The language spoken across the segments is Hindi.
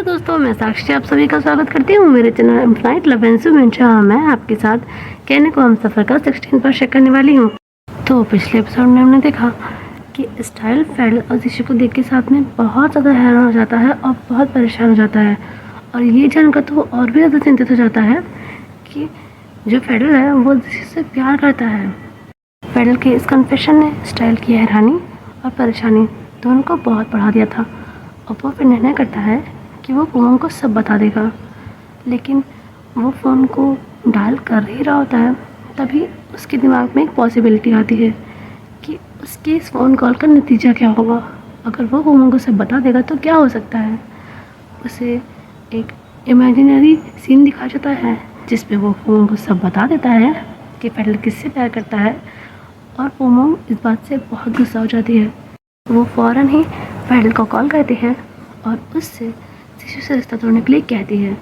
दोस्तों, मैं साक्षी आप सभी का स्वागत करती हूँ मेरे चैनल फ्लाइट लवेंसू में, जहाँ मैं आपके साथ कहने को हम सफ़र का 16 पर शेयर करने वाली हूँ। तो पिछले एपिसोड में हमने देखा कि स्टाइल फेडल और जीशू को देख के साथ में बहुत ज़्यादा हैरान हो जाता है और बहुत परेशान हो जाता है, और ये जानकर तो वो और भी ज़्यादा चिंतित हो जाता है कि जो फेडल है वो जीशू से प्यार करता है। फेडल के इस कन्फेशन ने स्टाइल की हैरानी और परेशानी दोनों को बहुत बढ़ा दिया था, और वो फिर निर्णय करता है कि वो पूमम को सब बता देगा। लेकिन वो फ़ोन को डायल कर ही रहा होता है, तभी उसके दिमाग में एक पॉसिबिलिटी आती है कि उसके इस फ़ोन कॉल का नतीजा क्या होगा। अगर वो पूमम को सब बता देगा तो क्या हो सकता है। उसे एक इमेजिनरी सीन दिखा जाता है जिसपे वो पूमम को सब बता देता है कि फेडल किससे प्यार करता है, और पूमम इस बात से बहुत गुस्सा हो जाती है। वो फ़ौरन ही फेडल को कॉल करती है और उससे जीशू से रिश्ता तोड़ने के लिए कहती है।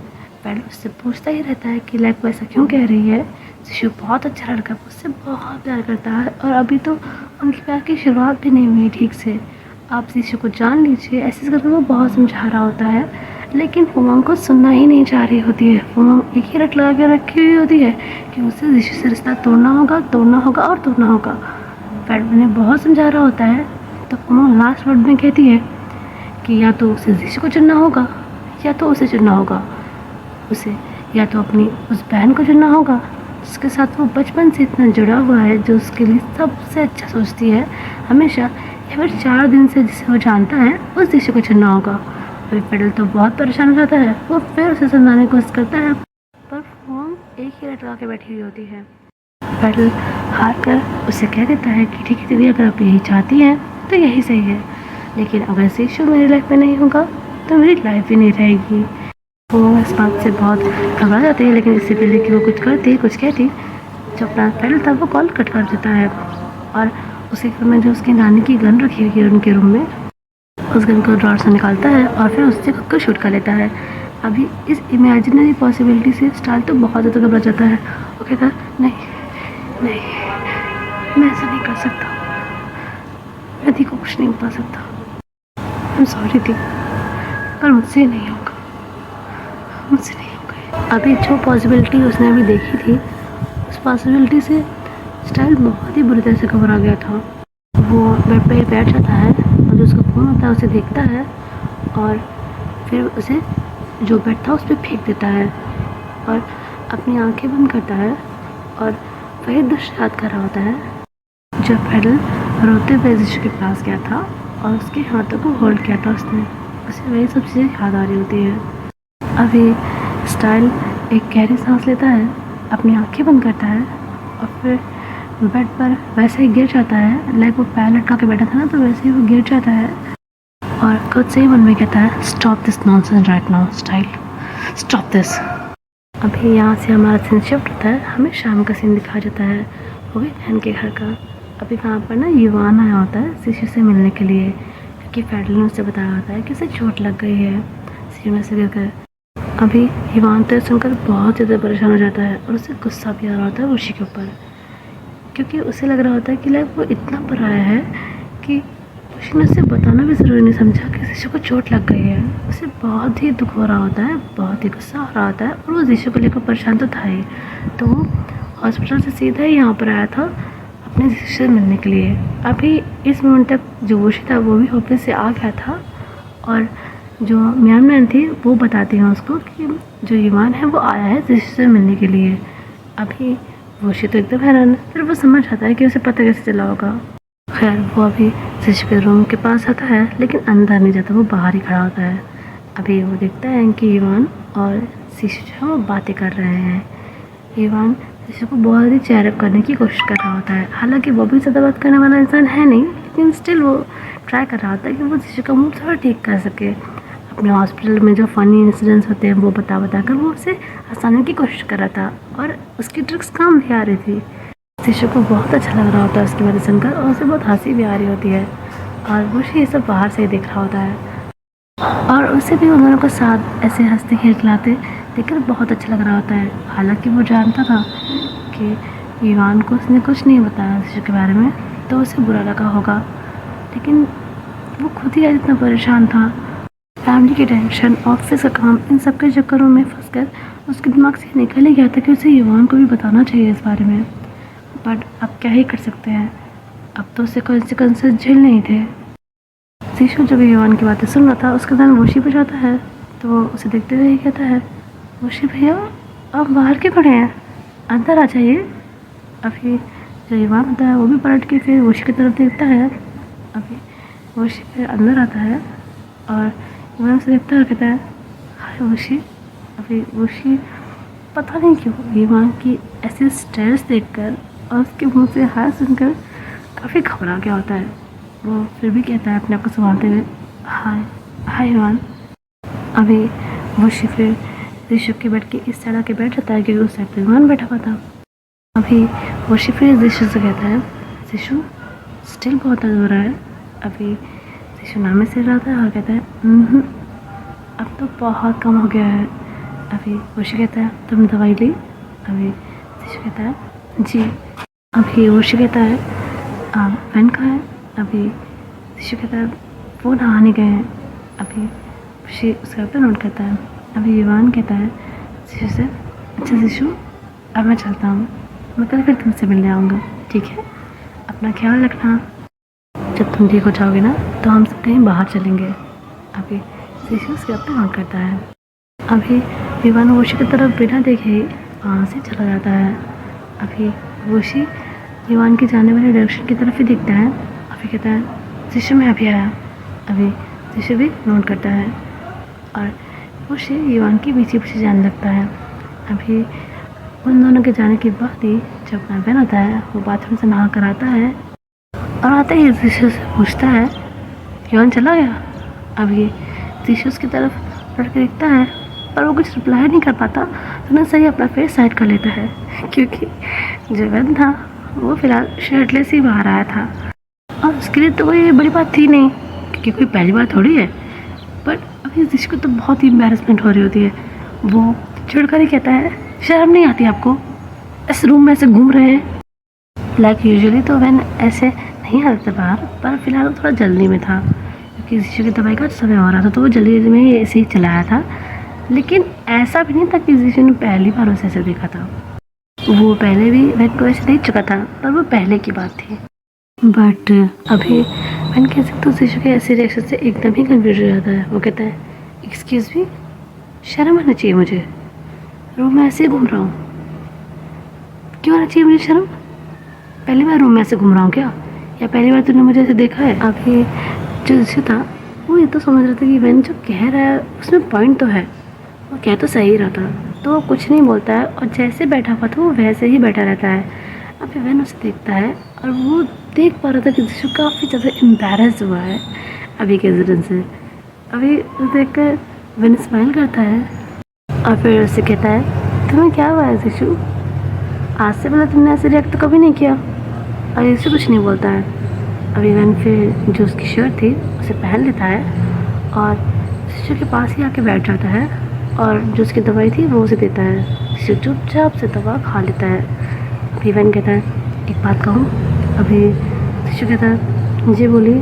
फेडल उससे पूछता ही रहता है कि लाइक वो ऐसा क्यों कह रही है। जीशू बहुत अच्छा लड़का है, उससे बहुत प्यार करता है, और अभी तो उनके प्यार की शुरुआत भी नहीं हुई ठीक से। आप जीशू को जान लीजिए, ऐसे करके वो बहुत समझा रहा होता है, लेकिन पूमम को सुनना ही नहीं चाह रही होती है। पूमम एक ही रट लगा के रखी हुई होती है कि उसे जीशू से रिश्ता तोड़ना होगा और तोड़ना होगा। फेडल ने बहुत समझा रहा होता है, तो पूमम लास्ट वर्ड में कहती है कि या तो उसे जीशू को चुनना होगा या तो उसे चुनना होगा। उसे या तो अपनी उस बहन को चुनना होगा जिसके साथ वो बचपन से इतना जुड़ा हुआ है, जो उसके लिए सबसे अच्छा सोचती है हमेशा, या फिर 4 दिन से जिसे वो जानता है उस जीशू को चुनना होगा। अभी फेडल तो बहुत परेशान हो जाता है। वो फिर उसे समझाने की कोशिश करता है, पर फोन एक ही रट लगा के बैठी हुई होती है। फेडल हार कर उसे कह देता है कि ठीक है दीदी, अगर आप यही चाहती हैं तो यही सही है, लेकिन अगर जीशू मेरी लाइफ में नहीं होगा तो मेरी लाइफ ही नहीं रहेगी। वो इस बात से बहुत घबरा जाती है, लेकिन इससे पहले कि वो कुछ कहती, जो अपना फेडल था वो कॉल कट कर देता है, और उसी क्रम में जो उसकी नानी की गन रखी हुई है उनके रूम में, उस गन को ड्रॉर से निकालता है और फिर उससे खुद को शूट कर लेता है। अभी इस इमेजिनरी पॉसिबिलिटी से स्टाइल तो बहुत ज़्यादा घबरा जाता है। वो कहता है नहीं, मैं ऐसा नहीं कर सकता, मैं दी को कुछ नहीं बता सकता, आई एम सॉरी दी, पर मुझसे नहीं होगा। अभी जो पॉसिबिलिटी उसने अभी देखी थी, उस पॉसिबिलिटी से स्टाइल बहुत ही बुरी तरह से घबरा गया था। वो बेड पे बैठ जाता है और जो उसका फ़ोन होता है उसे देखता है, और फिर उसे जो बेड था उस पर फेंक देता है और अपनी आंखें बंद करता है, और वही दृश्य याद कर रहा होता है जब फेडल रोते हुए जीशू के पास गया था और उसके हाथों को होल्ड किया था उसने। उसे वही सब चीज़ें याद आ रही होती है। अभी स्टाइल एक गहरी सांस लेता है, अपनी आंखें बंद करता है, और फिर बेड पर वैसे ही गिर जाता है। लाइक वो पैर लटका के बैठा था ना, तो वैसे ही वो गिर जाता है और खुद से ही मन में कहता है stop this nonsense right now style, stop this. अभी यहाँ से हमारा सीन शिफ्ट होता है, हमें शाम का सीन दिखा जाता है, वो भी बहन के घर का। अभी वहाँ पर ना युवान आया होता है जीशू से मिलने के लिए, क्योंकि फेडल ने उससे बताया होता है कि उसे चोट लग गई है सीढ़ी में से गिरकर। अभी युवान तो सुनकर बहुत ज़्यादा परेशान हो जाता है, और उसे गुस्सा भी आ रहा होता है उसी के ऊपर, क्योंकि उसे लग रहा होता है कि लाइक वो इतना पराया है कि उसी ने उसे बताना भी ज़रूरी नहीं समझा कि जीशू को चोट लग गई है। उसे बहुत ही दुख हो रहा होता है, बहुत ही गुस्सा हो रहा होता है, और वो जीशू को लेकर परेशान तो था ही। तो वो हॉस्पिटल से सीधा ही यहाँ पर आया था अपने जीशू से मिलने के लिए। अभी इस मोमेंट तक जो वोशी था वो भी ऑफिस से आ गया था, और जो म्यान थी वो बताती हैं उसको कि जो युवान है वो आया है जीशू से मिलने के लिए। अभी वोशी तो एकदम हैरान है, फिर वो समझ आता है कि उसे पता कैसे चला होगा। खैर वो अभी जीशू के रूम के पास आता है, लेकिन अंदर नहीं जाता, वो बाहर ही खड़ा होता है। अभी वो देखता है कि युवान और जीशू जो है वो बातें कर रहे हैं। युवान जीशू को बहुत ही चेयरअप करने की कोशिश कर रहा होता है, हालांकि वो भी ज़्यादा बात करने वाला इंसान है नहीं, लेकिन स्टिल वो ट्राई कर रहा होता है कि वो जीशू का मूड थोड़ा ठीक कर सके। अपने हॉस्पिटल में जो फ़नी इंसिडेंट्स होते हैं वो बता कर वो उसे हंसाने की कोशिश कर रहा था, और उसकी ट्रिक्स काम भी आ रही थी। जीशू को बहुत अच्छा लग रहा होता है उसकी बातें सुनकर, और उसे बहुत हंसी भी आ रही होती है, और वो ये सब बाहर से ही देख रहा होता है, और उसे भी उन दोनों को साथ ऐसे हंसते खिलखिलाते देखकर बहुत अच्छा लग रहा होता है। हालांकि वो जानता था कि ईवान को उसने कुछ नहीं बताया जीशू के बारे में, तो उसे बुरा लगा होगा, लेकिन वो खुद ही इतना परेशान था फैमिली की टेंशन, ऑफिस का काम, इन सब के चक्करों में फंसकर उसके दिमाग से निकल ही गया था कि उसे युवान को भी बताना चाहिए इस बारे में। बट अब क्या ही कर सकते हैं, अब तो उसे कॉन्सिक्वेंसेस झेलने ही थे। जीशु जब युवान की बातें सुन रहा था, उसके ध्यान वोशी पे जाता है तो वो उसे देखते हुए ही कहता है, वोशी भैया आप बाहर क्यों खड़े हैं, अंदर आ जाइए। अभी जो युवान होता है वो भी पलट के फिर वोशी की तरफ देखता है। अभी वोशी फिर अंदर आता है और युवान से देखता है और कहता है, हाय वोशी। अभी वोशी पता नहीं क्यों युवान की ऐसी स्टाइल्स देखकर और उसके मुंह से हाय सुनकर काफ़ी घबरा गया होता है। वो फिर भी कहता है अपने आप को संभालते हुए, हाय हाय युवान। अभी वोशी फिर ऋषभ के बेड के इस साइड आके बैठ जाता है क्योंकि उस साइड पर युवान बैठा हुआ था। अभी वोशी फिर ऋषभ से कहता है, ऋषभ स्टिल बहुत दर्द हो रहा है। अभी ऋषभ नामे से रहता है और कहता है, अब तो बहुत कम हो गया है। अभी वोशी कहता है, तुम दवाई ली। अभी ऋषभ कहता है, जी। अभी वोशी कहता है, पेन कहाँ है। अभी ऋषभ कहता है, वो नहाने गए हैं। अभी वोशी उसका पे नोट करता है। अभी युवान कहता है ऋषभ से, अच्छा ऋषभ अब मैं चलता हूँ, मैं कल फिर तुमसे मिलने आऊँगा, ठीक है, अपना ख्याल रखना। जब तुम ठीक हो जाओगे ना तो हम सब कहीं बाहर चलेंगे। अभी ऋषभ उसके पे नोट करता है। अभी युवान वोशी की तरफ बिना देखे वहाँ से चला जाता है। अभी वोशी युवान की जाने वाले डायरेक्शन की तरफ ही देखता है। अभी कहता है, ऋषभ मैं अभी आया। अभी ऋषभ भी नोट करता है और वोशी युवान के पीछे पीछे जाने लगता है। अभी उन दोनों के जाने के बाद ही जब अपना बहन आता है वो बाथरूम से नहा कर आता है और आते ही ऋषभ से पूछता है, युवान चला गया। अभी ऋषभ उसकी तरफ पलट के देखता है पर वो कुछ रिप्लाई नहीं कर पाता तो ना सही अपना फेस साइड कर लेता है क्योंकि जो बहन था वो फिलहाल शर्टलेस ही बाहर आया था और उसके लिए तो कोई बड़ी बात थी नहीं क्योंकि कोई पहली बार थोड़ी है। बट अभी ऋषभ को तो बहुत ही एम्बैरेसमेंट हो रही होती है। वो चिढ़कर ही कहता है, शर्म नहीं आती आपको, इस रूम में ऐसे घूम रहे हैं। लाइक यूजुअली तो वैन ऐसे नहीं आते बाहर, पर फिलहाल थोड़ा जल्दी में था क्योंकि ऋषभ की दवाई का समय हो रहा था तो वो जल्दी में ही ऐसे ही चलाया था। लेकिन ऐसा भी नहीं था कि ऋषभ ने पहली बार उसे ऐसे देखा था, वो पहले भी वैन को ऐसे देख चुका था पर वो पहले की बात थी। बट अभी वैन कह सकते तो ऋषभ के ऐसे रिएक्शन से एकदम ही कन्फ्यूज हो जाता है। वो कहता है, एक्सक्यूज़ मी, शर्म आना चाहिए मुझे, रूम में ऐसे ही घूम रहा हूँ, क्यों आना चाहिए मुझे शर्म, पहली बार रूम में ऐसे घूम रहा हूँ क्या, या पहली बार तूने मुझे ऐसे देखा है। अभी जो ऋषभ था वो ये तो समझ रहा था कि वैन जो कह रहा है उसमें पॉइंट तो है, वो कह तो सही रहा था तो वो कुछ नहीं बोलता है और जैसे बैठा हुआ था वो वैसे ही बैठा रहता है। अभी वैन उसे देखता है और वो देख पा रहा था कि ऋषभ काफ़ी ज़्यादा एम्बैरेस हुआ है अभी के इंसिडेंट से। अभी उसे देख कर वैन स्माइल करता है और फिर उससे कहता है, तुम्हें क्या हुआ है ऋषभ, आज से पहले तुमने ऐसे रिएक्ट तो कभी नहीं किया। और ऋषभ कुछ नहीं बोलता है। अभी वैन फिर जो उसकी शर्ट थी उसे पहन लेता है और ऋषभ के पास ही आके बैठ जाता है और जो उसकी दवाई थी वो उसे देता है। ऋषभ चुपचाप से दवा खा लेता है। अभी वैन कहता है, एक बात कहूँ। अभी ऋषभ कहता है, जी बोलिए।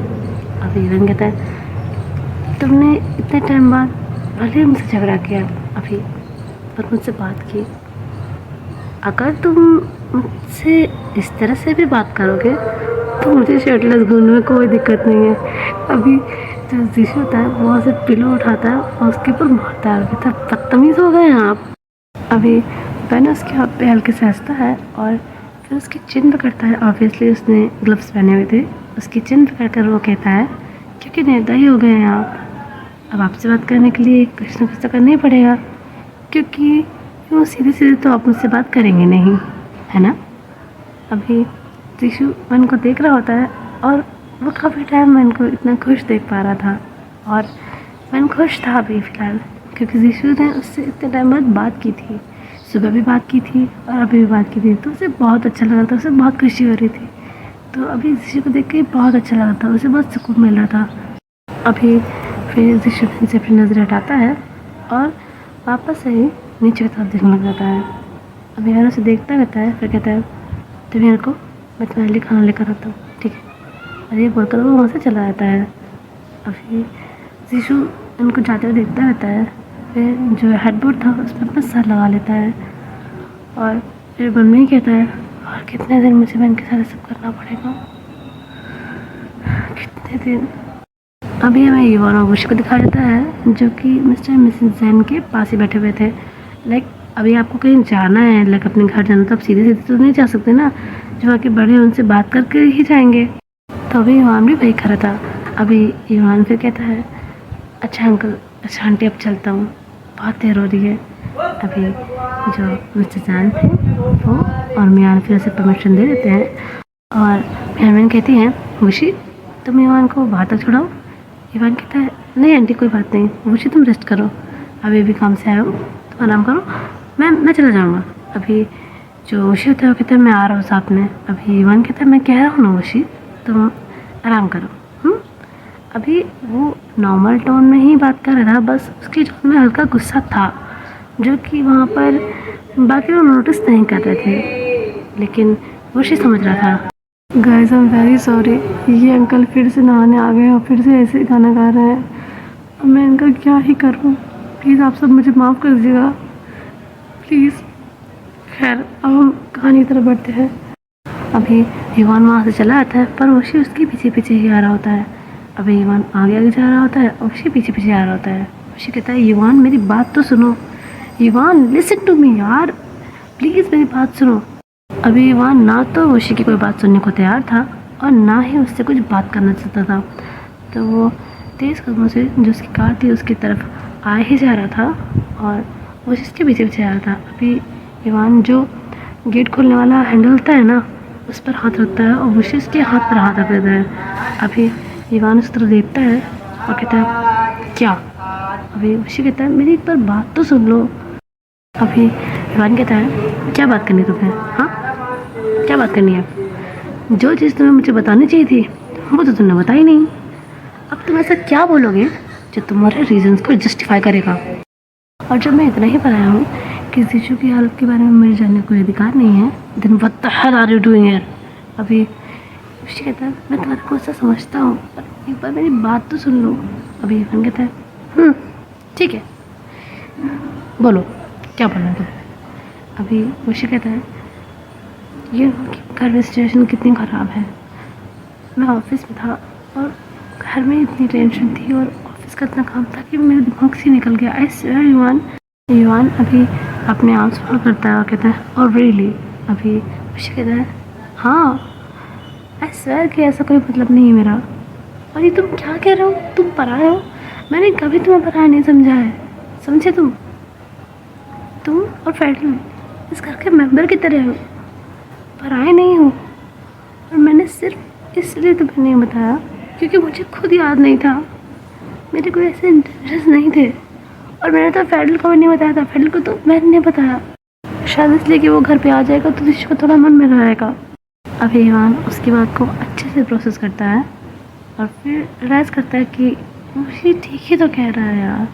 अभी वैन कहता है, तुमने इतने टाइम बाद भले ही मुझसे झगड़ा किया अभी पर मुझसे बात की, अगर तुम मुझसे इस तरह से भी बात करोगे तो मुझे शर्टलेस घूमने में कोई दिक्कत नहीं है। अभी जो ऋषभ होता है वो से पिलो उठाता है और उसके ऊपर मारता है, कहता है, बदतमीज़ हो गए हैं आप। अभी वैन उसके हाथ पे हल्के से हंसता है और फिर उसकी चिन पकड़ता है। ऑब्वियसली उसने ग्लव्स पहने हुए थे, उसकी चिन पकड़ कर वो कहता है, क्योंकि निर्दयी हो गए हैं आप, अब आपसे बात करने के लिए कुछ ना कुछ तो करना ही पड़ेगा क्योंकि वो सीधे सीधे तो आप मुझसे बात करेंगे नहीं, है ना। अभी ऋषभ वैन को देख रहा होता है और वो काफ़ी टाइम वैन को इतना खुश देख पा रहा था और वैन खुश था अभी फ़िलहाल क्योंकि ऋषभ ने उससे इतने टाइम बाद बात की थी, सुबह भी बात की थी और अभी भी बात की थी, तो उसे बहुत अच्छा लगा था, उसे बहुत खुशी हो रही थी। तो अभी ऋषभ को देख के बहुत अच्छा लगा था, उसे बहुत सुकून मिल रहा था। अभी फिर ऋषभ से अपनी नज़र हटाता है और वापस से ही नीचे की तरफ देखने लग जाता है। अभी वैन उसे देखता रहता है, फिर कहता है, तुम मेरे को मैं तुम्हारे लिए खाना लेकर आता हूँ, ठीक है। और ये बोलकर वो वहाँ से चला जाता है। अभी ऋषभ उनको जाते हुए देखता रहता है। फिर जो हेडबोर्ड था उस पर अपना सर लगा लेता है और फिर मन में ही कहता है, और कितने दिन मुझे बहन के साथ ये सब करना पड़ेगा, कितने दिन। अभी हमें युवान और वुशी को दिखाया जाता है जो कि मिस्टर एंड मिसेस जैन के पास ही बैठे हुए थे। लाइक अभी आपको कहीं जाना है, लाइक अपने घर जाना, तो आप सीधे सीधे तो नहीं जा सकते ना, जो आके बड़े हैं उनसे बात करके ही जाएंगे। तो अभी युवान भी वही खड़ा था। अभी युवान फिर कहता है, अच्छा अंकल, अच्छा आंटी, अब चलता हूँ, बहुत देर हो रही है। अभी जो मिस्टर जैन थे वो और मियान फिर उसे परमिशन दे देते हैं और मियान कहती हैं, वुशी तुम युवान को बाहर तक छुड़ाओ। युवान कहता है, नहीं आंटी कोई बात नहीं, वुशी तुम रेस्ट करो, अभी भी काम से आए हो, तुम आराम करो, मैं चला जाऊँगा। अभी जो वुशी होता है वो कहता है, मैं आ रहा हूँ साथ में। अभी युवान कहता है, मैं कह रहा हूँ ना वुशी, तुम आराम करो। अभी वो नॉर्मल टोन में ही बात कर रहा था, बस उसके टोन में हल्का गुस्सा था जो कि वहाँ पर बाकी लोग नोटिस नहीं कर रहे थे, लेकिन वुशी समझ रहा था। Guys I am very sorry, ये अंकल फिर से नहाने आ गए और फिर से ऐसे गाना गा रहे हैं, अब मैं इनका क्या ही करूं, प्लीज़ आप सब मुझे माफ़ कर दीजिएगा प्लीज़। खैर अब हम कहानी की तरफ बढ़ते हैं। अभी युवान वहाँ से चला आता है पर वुशी उसके पीछे पीछे ही आ रहा होता है। अभी युवान आगे आगे जा रहा होता है और वुशी पीछे पीछे आ रहा होता है। वुशी कहता है, युवान मेरी बात तो सुनो, युवान लिसन टू मी यार, प्लीज़ मेरी बात सुनो। अभी युवान ना तो वुशी की कोई बात सुनने को तैयार था और ना ही उससे कुछ बात करना चाहता था, तो वो तेज़ कदमों से जो उसकी कार थी उसकी तरफ आ ही जा रहा था और वो उसके पीछे पीछे आ रहा था। अभी युवान जो गेट खोलने वाला हैंडल होता है ना, उस पर हाथ रखता है और वुशी उसके हाथ पर हाथ रख देता है। अभी युवान उस तरफ देखता है और कहता है, क्या? अभी वुशी कहता है, मेरी एक बार बात तो सुन लो। अभी युवान कहता है, क्या बात करनी तुम्हें? हाँ, क्या बात करनी है? जो चीज़ तुम्हें मुझे बतानी चाहिए थी वो तो तुमने बताई नहीं, अब तुम ऐसा क्या बोलोगे जो तुम्हारे रीजंस को जस्टिफाई करेगा? और जब मैं इतना ही बताया हूँ कि जीशु की हालत के बारे में मेरे जानने का कोई अधिकार नहीं है, then what the hell are you doing here? अभी वुशी कहता है, मैं तुम्हारा गुस्सा समझता हूँ पर एक बार मेरी बात तो सुन लो। अभी युवान कहता है, ठीक है, बोलो क्या बोलना है तुम्हें? अभी वुशी कहता है, ये घर में सिचुएशन कितनी ख़राब है, मैं ऑफिस में था और घर में इतनी टेंशन थी और ऑफिस का इतना काम था कि मेरे दिमाग से निकल गया। आई स्वेयर युवान अभी अपने आप सॉल्व करता है और कहता है, और रियली? अभी वुशी कहता है, हाँ आई स्वेयर कि ऐसा कोई मतलब नहीं है मेरा। और ये तुम क्या कह रहे हो, तुम पराये हो? मैंने कभी तुम्हें पराया नहीं समझा है, समझे? तुम और फेडरल इस घर के मेंबर की तरह हो, पराये नहीं हो। और मैंने सिर्फ इसलिए तुम्हें नहीं बताया क्योंकि मुझे खुद याद नहीं था, मेरे कोई ऐसे इंटेंशंस नहीं थे। और मैंने तो फेडरल को भी नहीं बताया था, फेडरल को तो मैंने नहीं बताया, शायद इसलिए कि वो घर पे आ जाएगा तो दिशा को थोड़ा मन में रहेगा। अभी युवान उसकी बात को अच्छे से प्रोसेस करता है और फिर रियलाइज़ करता है कि वुशी ठीक ही तो कह रहा है यार,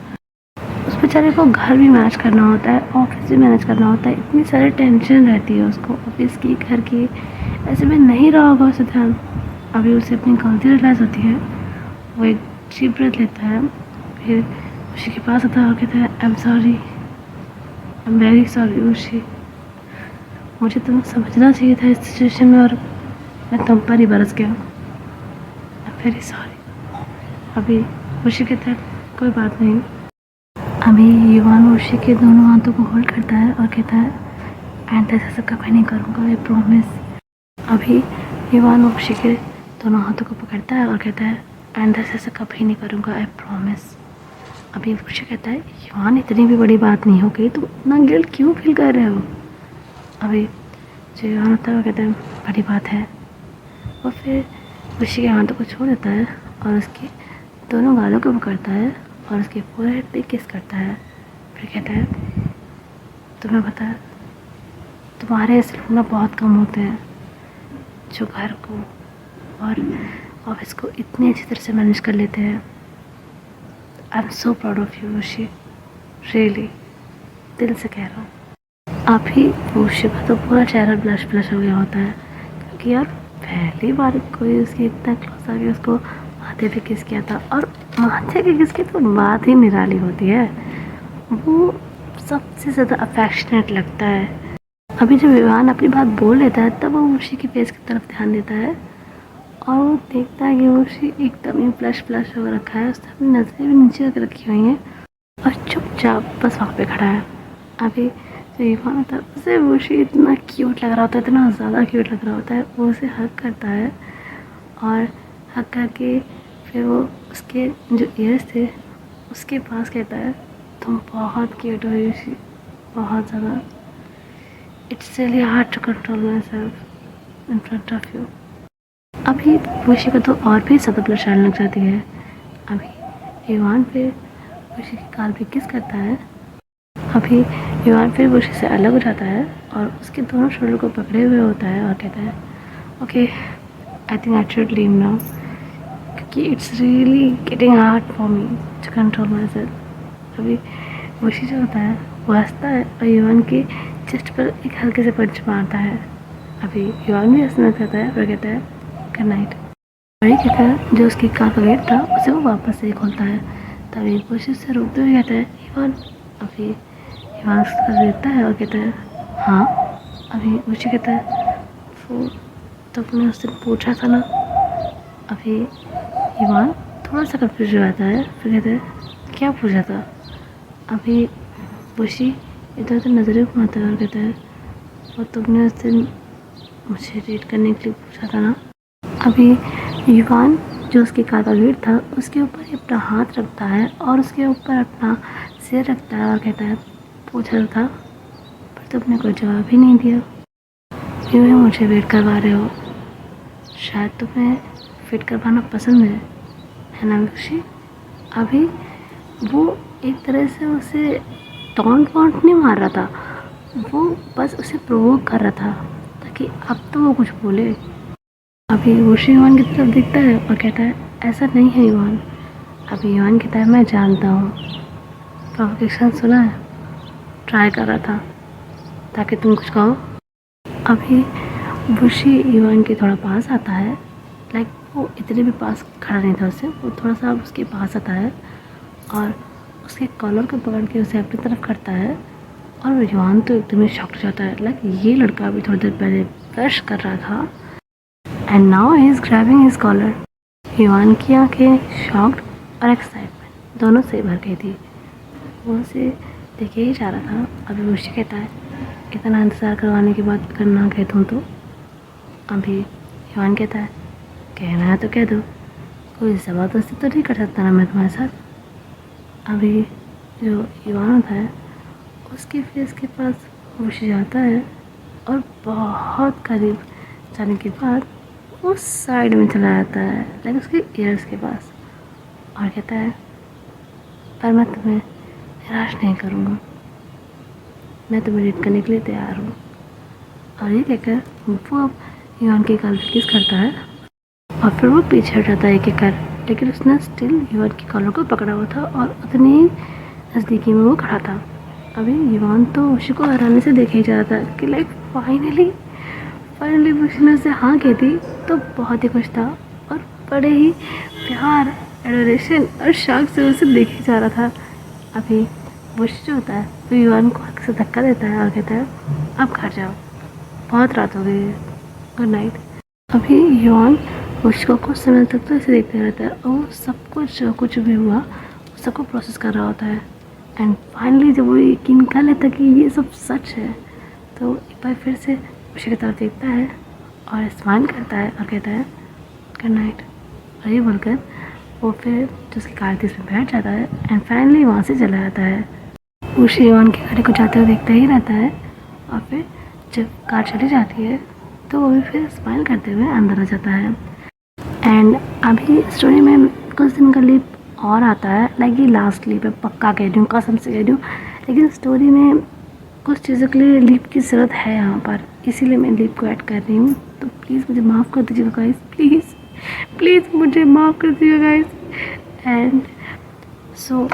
उस बेचारे को घर भी मैनेज करना होता है, ऑफिस भी मैनेज करना होता है, इतनी सारी टेंशन रहती है उसको, ऑफिस की, घर की, ऐसे में नहीं रहा होगा उसे ध्यान। अभी उसे अपनी गलती रियलाइज़ होती है, वो एक डीप ब्रेथ लेता है, फिर वुशी के पास आता है और कहता है, I am sorry, I am very sorry Vushi, मुझे तुम्हें समझना चाहिए था इस सिचुएशन में और मैं तुम पर ही बरस गया, आई एम वेरी सॉरी। अभी वुशी कहता है, कोई बात नहीं। अभी युवान वुशी के दोनों हाथों को होल्ड करता है और कहता है, एंड ऐसा कभी नहीं करूँगा, आई प्रॉमिस। अभी युवान वुशी के दोनों हाथों को पकड़ता है और कहता है, एंड ऐसा कभी नहीं करूँगा, आई प्रॉमिस। अभी वुशी कहता है, युवान इतनी भी बड़ी बात नहीं हो गई, तुम इतना गिल्ट क्यों फील कर रहे हो? अभी जो युवान होता है वो कहता है, बड़ी बात है। और फिर वुशी के हाथों को छोड़ देता है और उसके दोनों गालों को पकड़ता है और उसके फोरहेड पे किस करता है। फिर कहता है, तुम्हें पता है तुम्हारे ऐसे लोग ना बहुत कम होते हैं जो घर को और ऑफिस को इतनी अच्छी तरह से मैनेज कर लेते हैं। I am so proud of you Vushi, really, दिल से कह रहा हूँ। आप ही वुशी का तो पूरा चेहरा ब्लश हो गया होता है क्योंकि यार पहली बार कोई उसकी इतना क्लोज आ गया, उसको हाथे पे किस किया था और मानसिक की किसकी तो बात ही निराली होती है। वो सबसे ज़्यादा अफेक्शनेट लगता है। अभी जब विवान अपनी बात बोल लेता है तब वो उर्शी की फेस की तरफ ध्यान देता है और वो देखता है कि उर्शी एकदम ही फ्लश फ्लश हो रखा है। उसने अपनी नज़रें भी नीचे रख रखी हुई हैं और चुपचाप बस वहाँ पे खड़ा है। अभी जो विवान होता है उसे उर्शी इतना क्यूट लग रहा होता है, इतना ज़्यादा क्यूट लग रहा होता है। वो उसे हग करता है और हग करके फिर वो उसके जो ईयर्स थे उसके पास कहता है, तुम बहुत क्यूट हो यूशी, बहुत ज़्यादा। It's really hard to control myself in front of you. अभी यूशी को तो और भी ज़्यादा ब्लश आने लग जाती है। अभी ईवान फिर यूशी की गाल पे किस करता है। अभी ईवान फिर यूशी से अलग हो जाता है और उसके दोनों शोल्डर को पकड़े हुए होता है और कहता है, okay I think I should leave now, कि it's really getting hard for me to control myself. अभी वशी जो होता है वो हंसता है और युवान के चेस्ट पर एक हल्के से पंच मारता है। अभी युवान भी हंसना चाहता है और कहता है गुड नाइट। बड़ी कहकर जो उसकी कार का गेट था उसे वो वापस से खोलता है। तभी वशी से रोकते हुए कहता है युवान। अभी युवान उसका देखता है और कहता है हाँ। अभी वशी कहता है वो तो तुमने उससे पूछा था ना। अभी ईवान थोड़ा सा कंफ्यूज हो जाता है, फिर कहता है क्या पूछा था। अभी वशी इधर उधर नज़रें घुमाता है और कहता है और तुमने उस दिन मुझे डेट करने के लिए पूछा था ना। अभी ईवान जो उसकी कार का गेट था उसके ऊपर ही अपना हाथ रखता है और उसके ऊपर अपना सिर रखता है और कहता है पूछा था पर तुमने कोई जवाब ही नहीं दिया। यूँ ही मुझे वेट करवा रहे हो, शायद तुम्हें फिट करवाना पसंद है ना वशी। अभी वो एक तरह से उसे टॉन्ट वॉन्ट नहीं मार रहा था, वो बस उसे प्रोवोक कर रहा था ताकि अब तो वो कुछ बोले। अभी वशी युवान की तरफ देखता है और कहता है ऐसा नहीं है युवान। अभी युवान कहता है मैं जानता हूँ, प्रोवोकेशन सुना है, ट्राई कर रहा था ताकि तुम कुछ कहो। अभी वशी युवान के थोड़ा पास आता है, लाइक वो इतने भी पास खड़ा नहीं था उससे, वो थोड़ा सा उसके पास आता है और उसके कॉलर को पकड़ के उसे अपनी तरफ करता है। और युवान तो एकदम ही शॉक हो जाता है, लाइक ये लड़का अभी थोड़ी देर पहले ब्रश कर रहा था and now he is grabbing his collar. Yuvan की आंखें शॉक्ड और एक्साइटमेंट दोनों से भर गई थी। वो उसे देखे ही जा रहा था। अभी वशी कहता है इतना इंतज़ार करवाने के बाद करना कह दूँ तो। अभी युवान कहता है कहना है तो कह दो, कोई ज़बरदस्ती तो नहीं कर सकता ना मैं तुम्हारे साथ। अभी जो युवान होता है उसके फेस के पास वशी जाता है और बहुत करीब जाने के बाद वो साइड में चला जाता है, लाइक उसके ईयर्स के पास, और कहता है पर मैं तुम्हें निराश नहीं करूँगा, मैं तुम्हें डेट करने के लिए तैयार हूँ। और ये कहकर वो अब युवान के गाल पे किस करता है और फिर वो पीछे हट जाता है एक एक कर, लेकिन उसने स्टिल युवान की कॉलर को पकड़ा हुआ था और उतनी ही नज़दीकी में वो खड़ा था। अभी युवान तो वशी को हैरानी से देखे ही जा रहा था कि लाइक फाइनली वशी ने उसे हाँ कह दी तो बहुत ही खुश था और बड़े ही प्यार, एडोरेशन और शौक से उसे देखे जा रहा था। अभी वशी जो होता है तो युवान को हल्के से धक्का देता है और कहता है अब घर जाओ, बहुत रात हो गई है, गुड नाइट। अभी युवान वशी को कुछ समय तक तो ऐसे देखते रहता है और वो सब कुछ भी हुआ सबको प्रोसेस कर रहा होता है। एंड फाइनली जब वो यकीन कर लेता है कि ये सब सच है तो एक बार फिर से वशी की तरफ देखता है और स्माइल करता है और कहता है गुड नाइट। और ये बोलकर वो फिर जो उसकी कार थी उसमें बैठ जाता है एंड फाइनली वहाँ से चला जाता है। वशी युवान की गाड़ी को जाते हुए देखता ही रहता है और फिर जब कार चली जाती है तो वो भी फिर स्माइल करते हुए अंदर आ जाता है। एंड अभी स्टोरी में कुछ दिन का लीप और आता है, लाइक ये लास्ट लीप है, पक्का कह रही हूँ, कसम से कह रही हूँ, लेकिन स्टोरी में कुछ चीज़ों के लिए लीप की ज़रूरत है यहाँ पर, इसीलिए मैं लीप को ऐड कर रही हूँ। तो प्लीज़ मुझे माफ़ कर दीजिएगा गाइस, प्लीज़ मुझे माफ़ कर दीजिएगा गाइस। एंड सो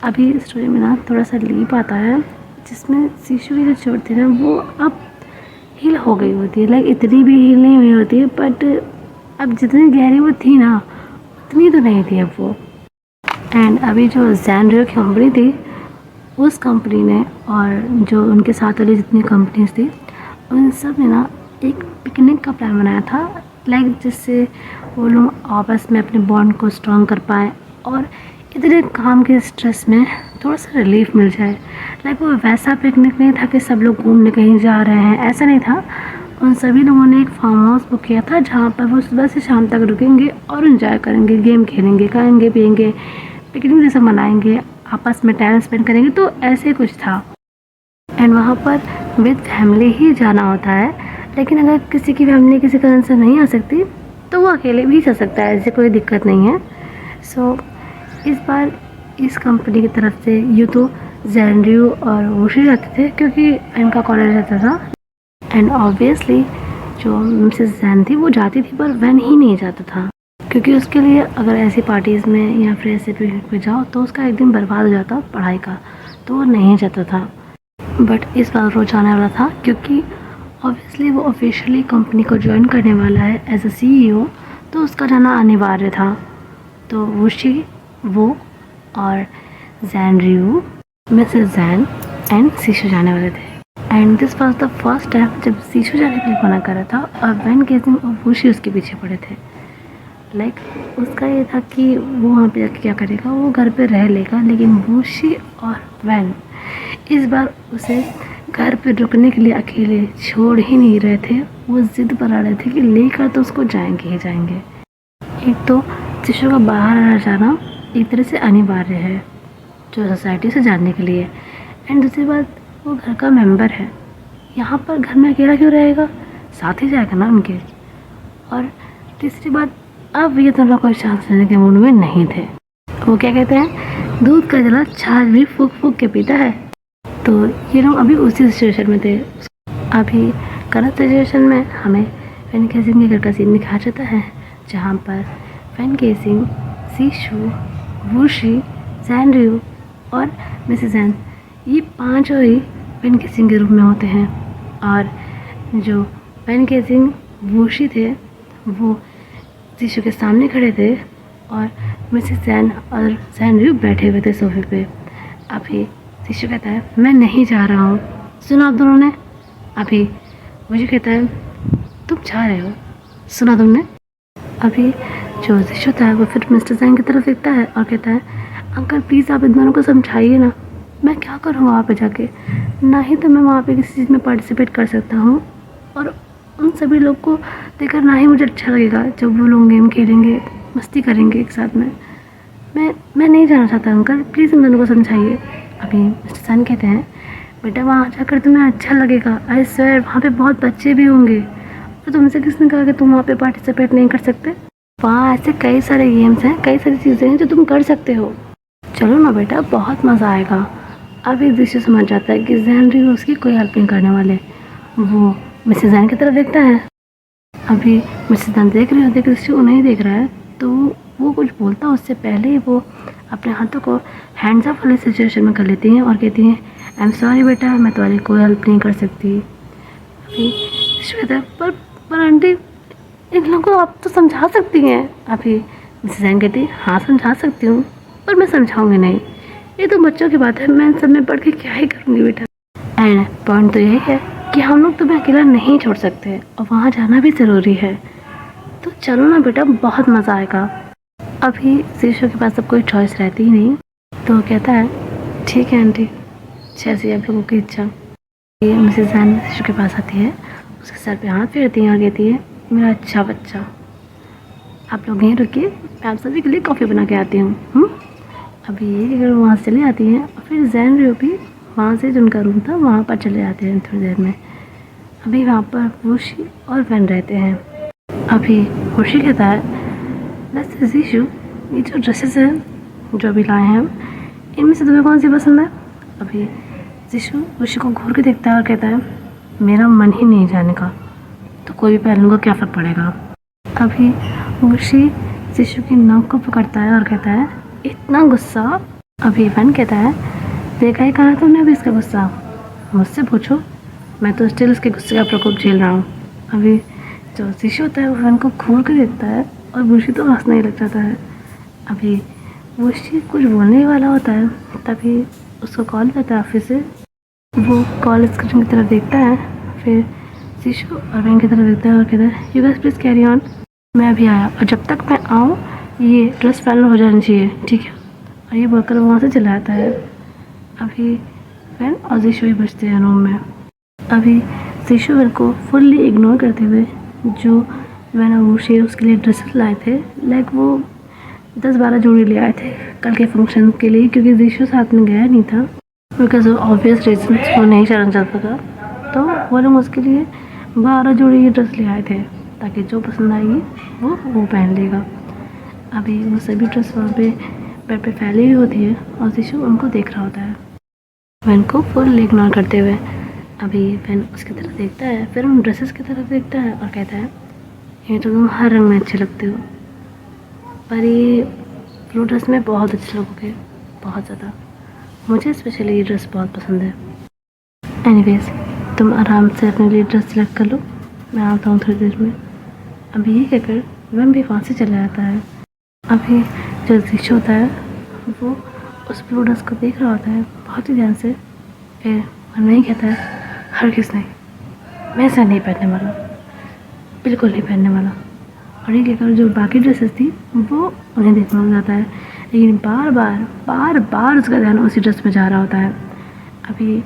अभी स्टोरी में ना थोड़ा सा लीप आता है जिसमें शीशु की जो चोट थी ना वो अब हील हो गई होती है, लाइक इतनी भी हील नहीं हुई होती है बट अब जितनी गहरी वो थी ना उतनी तो नहीं थी अब वो। एंड अभी जो जैनरियो की कंपनी थी, उस कंपनी ने और जो उनके साथ वाली जितनी कंपनीज थी, उन सब ने ना एक पिकनिक का प्लान बनाया था, लाइक जिससे वो लोग आपस में अपने बॉन्ड को स्ट्रॉन्ग कर पाए और इतने काम के स्ट्रेस में थोड़ा सा रिलीफ मिल जाए। लाइक वो वैसा पिकनिक नहीं था कि सब लोग घूमने कहीं जा रहे हैं, ऐसा नहीं था। उन सभी लोगों ने एक फार्म हाउस बुक किया था जहाँ पर वो सुबह से शाम तक रुकेंगे और इन्जॉय करेंगे, गेम खेलेंगे, खाएंगे पिएंगे, पिकनिक जैसा मनाएंगे, आपस में टाइम स्पेंड करेंगे। तो ऐसे कुछ था। एंड वहाँ पर विद फैमिली ही जाना होता है, लेकिन अगर किसी की फैमिली किसी कारण से नहीं आ सकती तो वो अकेले भी जा सकता है, ऐसे कोई दिक्कत नहीं है। सो इस बार इस कंपनी की तरफ से यूँ तो जैनरियो और वुशी जाते थे क्योंकि इनका कॉलेज रहता था। एंड ऑब्वियसली जो मिसेस जैन थी वो जाती थी, पर वैन ही नहीं जाता था क्योंकि उसके लिए अगर ऐसी पार्टीज़ में या फिर ऐसे पिकनिक पे जाओ तो उसका एक दिन बर्बाद हो जाता पढ़ाई का, तो वो नहीं जाता था। बट इस बार वो जाने वाला था क्योंकि ऑब्वियसली वो ऑफिशियली कंपनी को ज्वाइन करने वाला है एज अ CEO, तो उसका जाना अनिवार्य था। तो वुशी, वो और जैनरियो, मिसेस जैन एंड सीशु जाने वाले थे। And this was the first time जब सीशु जाने के लिए मना कर रहा था और वैन केसिंग और वुशी उसके पीछे पड़े थे। लाइक उसका ये था कि वो वहाँ पे जाके क्या करेगा, वो घर पे रह लेगा, लेकिन वुशी और वैन इस बार उसे घर पे रुकने के लिए अकेले छोड़ ही नहीं रहे थे। वो ज़िद पर आ रहे थे कि लेकर तो उसको जाएंगे ही जाएंगे। एक तो शिशु का बाहर आ जाना एक तरह से अनिवार्य है जो सोसाइटी से जानने के लिए, एंड दूसरी बात वो घर का मेंबर है, यहाँ पर घर में अकेला क्यों रहेगा, साथ ही जाएगा ना उनके। और तीसरी बात, अब ये दोनों कोई चांस लेने के मूड में नहीं थे। वो क्या कहते हैं, दूध का जला छाछ भी फूक फूक के पीता है। तो ये लोग अभी उसी सिचुएशन में थे। अभी करंट सिचुएशन में हमें वैन केसिंग के घर का सीन दिखाया जाता है जहाँ पर वैन केसिंग, सीशु, वुशी, जैनरियो और मिसेस जैन, ये पांचों ही वैन केसिंग के रूप में होते हैं। और जो वैन केसिंग वुशी थे वो सीशु के सामने खड़े थे और मिसेस जैन और जैनरियो बैठे हुए थे सोफे पे। अभी सीशु कहता है मैं नहीं जा रहा हूँ, सुना आप दोनों ने। अभी मुझे कहता है तुम जा रहे हो, सुना तुमने। अभी जो सीशु था वो फिर मिस्टर जैन की तरफ देखता है और कहता है अंकल प्लीज़ आप इन दोनों को समझाइए ना, मैं क्या करूँ वहाँ पे जाके, ना ही तो मैं वहाँ पे किसी चीज़ में पार्टिसिपेट कर सकता हूँ और उन सभी लोग को देखकर ना ही मुझे अच्छा लगेगा जब वो लोग गेम खेलेंगे, मस्ती करेंगे एक साथ में। मैं नहीं जाना चाहता अंकल, प्लीज़ इन दोनों को समझाइए। अभी मिस्टर जैन कहते हैं बेटा वहाँ जाकर तुम्हें अच्छा लगेगा, आई स्वेयर वहाँ पे बहुत बच्चे भी होंगे। तो तुमसे किसने कहा कि तुम वहाँ पे पार्टिसिपेट नहीं कर सकते, वहाँ ऐसे कई सारे गेम्स हैं, कई सारी चीज़ें हैं जो तुम कर सकते हो, चलो ना बेटा बहुत मज़ा आएगा। अब एक दृश्य समझ जाता है कि जैनरियो उसकी कोई हेल्प नहीं करने वाले। वो मिसेस जैन की तरफ देखता है। अभी मिसेस जैन देख रही होती है कि दृश्य को नहीं देख रहा है, तो वो कुछ बोलता उससे पहले ही वो अपने हाथों को हैंड्स अप वाले सिचुएशन में कर लेती हैं और कहती हैं आई एम सॉरी बेटा, मैं तुम्हारी कोई हेल्प नहीं कर सकती। अभी कहता है पर आंटी इन लोगों को आप तो समझा सकती हैं। अभी मिसेस जैन कहती है हाँ समझा सकती हूँ, पर मैं समझाऊंगी नहीं, ये तो बच्चों की बात है, मैं इन सब में पढ़ के क्या ही करूँगी बेटा। एंड पॉइंट तो यही है कि हम लोग तुम्हें अकेला नहीं छोड़ सकते और वहाँ जाना भी ज़रूरी है, तो चलो ना बेटा बहुत मज़ा आएगा। अभी सीशु के पास अब कोई चॉइस रहती ही नहीं, तो वो कहता है ठीक है आंटी, जैसे आप लोगों की इच्छा। ये मिसेस जैन सीशु के पास आती है, उसके सर पे हाथ फेरती हैं और कहती है मेरा अच्छा बच्चा, आप लोग यहीं रुकिए, मैं आप सभी के लिए कॉफ़ी बना के आती हूँ। अभी ये अगर वहाँ से चली आती हैं और फिर जैनरियो भी वहाँ से जो उनका रूम था वहाँ पर चले जाते हैं थोड़ी देर में। अभी वहाँ पर वुशी और वैन रहते हैं। अभी वुशी कहता है वैसे सीशु, ये जो ड्रेसेस हैं जो अभी लाए हैं हम, इनमें से तुम्हें कौन सी पसंद है। अभी सीशु वुशी को घूर के देखता है और कहता है मेरा मन ही नहीं जाने का, तो कोई भी पहन लूँगा क्या फ़र्क पड़ेगा। अभी वुशी सीशु की नाक को पकड़ता है और कहता है इतना गुस्सा। अभी वैन कहता है देखा ही कहा तुमने अभी इसका गुस्सा, मुझसे पूछो, मैं तो स्टिल इसके गुस्से का प्रकोप झेल रहा हूँ। अभी जो सीशु होता है वो वैन को घूर के देखता है और वुशी तो हंसने ही लग जाता है। अभी वो चीज़ कुछ बोलने ही वाला होता है, तभी उसको कॉल करता है ऑफिस से। वो कॉल स्क्रीन की तरफ देखता है, फिर शीशु और वैन की तरफ देखता है और कहता है you guys please carry on, मैं अभी आया और जब तक मैं आऊँ ये ड्रेस फाइनल हो जानी चाहिए, ठीक है। और ये बोलकर वहाँ से चला आता है। अभी वैन और शीशु ही बचते हैं रूम में। अभी शीशु वैन को फुल्ली इग्नोर करते हुए जो वैन और वुशी उसके लिए ड्रेसेस लाए थे, लाइक वो 10-12 जोड़ी ले आए थे कल के फंक्शन के लिए, क्योंकि शीशु साथ में गया नहीं था बिकॉज ऑफ ऑब्वियस रीजन वो नहीं चलना चाहता था। तो वो लोग उसके लिए 12 जोड़ी ड्रेस ले आए थे ताकि जो पसंद आएगी वो पहन लेगा। अभी वो सभी ड्रेस वहाँ पे बेड पे फैली हुई होती है और शीशु उनको देख रहा होता है वैन को फुल इग्नोर करते हुए। अभी वैन उसकी तरफ देखता है, फिर उन ड्रेसेस की तरफ देखता है और कहता है ये तो तुम हर रंग में अच्छे लगते हो, पर ये ब्लू ड्रेस में बहुत अच्छे लगोगे, बहुत ज़्यादा। मुझे स्पेशली ये ड्रेस बहुत पसंद है। एनीवेज तुम आराम से अपने लिए ड्रेस सेलेक्ट कर लो, मैं आता हूँ थोड़ी देर में। अभी ये कहकर वैन भी वहाँ से चला जाता है। अभी जो शीशु होता है वो उस ब्लू ड्रेस को देख रहा होता है बहुत ही ध्यान से, फिर मन में ही कहता है हरगिज़ नहीं, मैं ऐसा नहीं पहनने वाला, बिल्कुल नहीं पहनने वाला। और ये कहकर जो बाकी ड्रेसेस थी वो उन्हें देखने लग जाता है, लेकिन बार बार उसका ध्यान उसी ड्रेस में जा रहा होता है। अभी